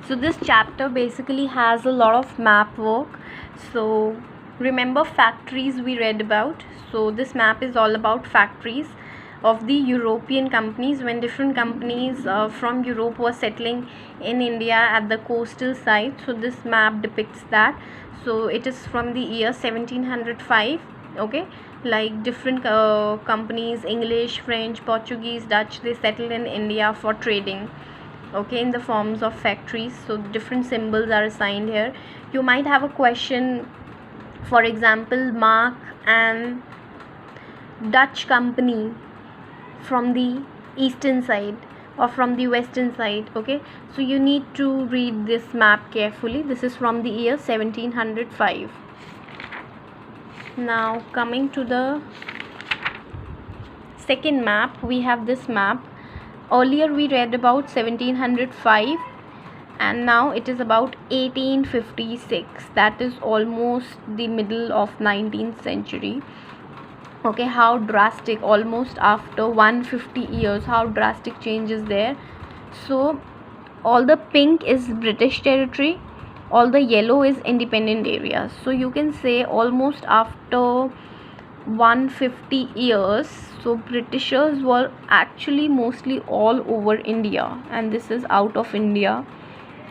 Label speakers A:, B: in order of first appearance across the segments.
A: So this chapter basically has a lot of map work. So remember factories we read about. So this map is all about factories of the European companies when different companies from Europe were settling in India at the coastal side. So this map depicts that. So it is from the year 1705. Okay, like different companies, English, French, Portuguese, Dutch, they settled in India for trading, okay, in the forms of factories. So different symbols are assigned here. You might have a question, for example, mark an Dutch company from the eastern side or from the western side. Okay, so you need to read this map carefully. This is from the year 1705. Now coming to the second map, we have this map. Earlier we read about 1705 and now it is about 1856. That is almost the middle of 19th century. Okay, how drastic, almost after 150 years, how drastic change is there. So all the pink is British territory, all the yellow is independent areas. So you can say almost after 150 years, so Britishers were actually mostly all over India, and this is out of India.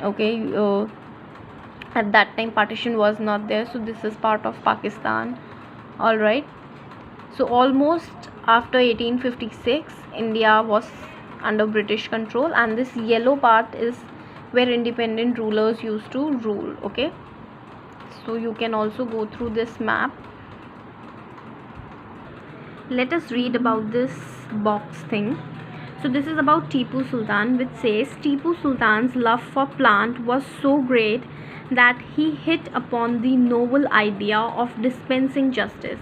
A: Okay, at that time partition was not there, so this is part of Pakistan. All right, so almost after 1856 India was under British control, and this yellow part is where independent rulers used to rule. Okay, so you can also go through this map. Let us read about this box thing. So this is about Tipu Sultan, which says Tipu Sultan's love for plant was so great that he hit upon the novel idea of dispensing justice.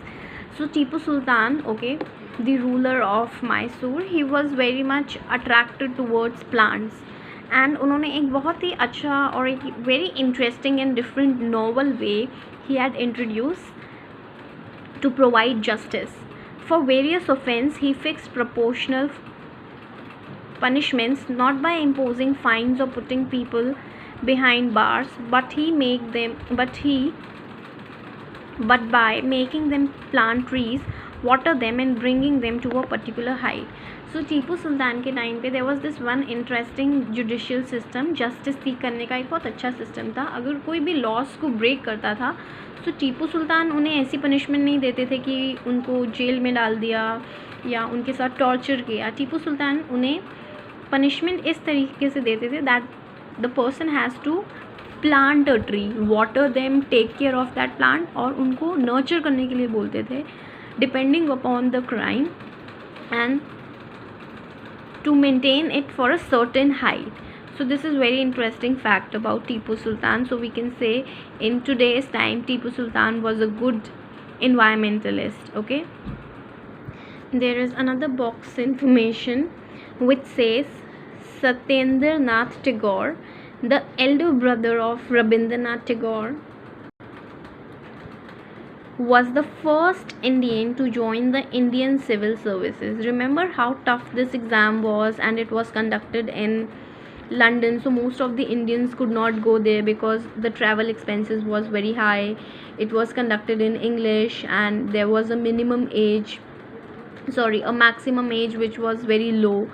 A: So Tipu Sultan, okay, the ruler of Mysore, he was very much attracted towards plants, and उन्होंने एक बहुत ही अच्छा और एक very interesting and different novel way he had introduced to provide justice. For various offense, he fixed proportional punishments, not by imposing fines or putting people behind bars, but by making them plant trees, water them and bringing them to a particular height. So Tipu Sultan के time पे there was this one interesting judicial system. Justice सीख करने का एक बहुत अच्छा system था. अगर कोई भी लॉस को ब्रेक करता था तो टीपू सुल्तान उन्हें ऐसी पनिशमेंट नहीं देते थे कि उनको जेल में डाल दिया या उनके साथ टॉर्चर किया. टीपू सुल्तान उन्हें पनिशमेंट इस तरीके से देते थे that the person has to plant a tree, water them, take care of that plant, और उनको नर्चर करने के लिए बोलते थे depending upon the crime and to maintain it for a certain height. So this is very interesting fact about Tipu Sultan. So we can say in today's time Tipu Sultan was a good environmentalist. Okay, there is another box information which says Satyendra Nath Tagore, the elder brother of Rabindranath Tagore, was the first Indian to join the Indian Civil Services. Remember how tough this exam was, and it was conducted in London, so most of the Indians could not go there because the travel expenses was very high. It was conducted in English and there was a maximum age which was very low.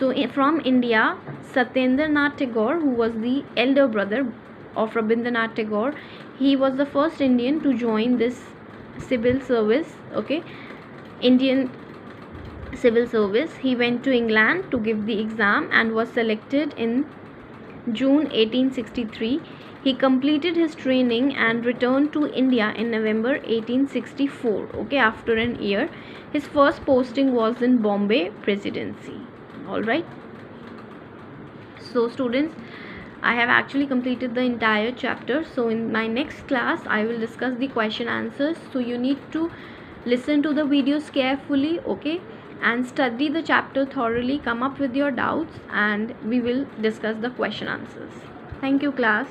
A: So from India, Satyendra Nath Tagore, who was the elder brother of Rabindranath Tagore, he was the first Indian to join this civil service. Okay, Indian civil service. He went to England to give the exam and was selected in June 1863. He completed his training and returned to India in November 1864. Okay, after an year. His first posting was in Bombay Presidency. All right, so students, I have actually completed the entire chapter. So in my next class I will discuss the question answers. So you need to listen to the videos carefully, okay, and study the chapter thoroughly, come up with your doubts, and we will discuss the question answers. Thank you class.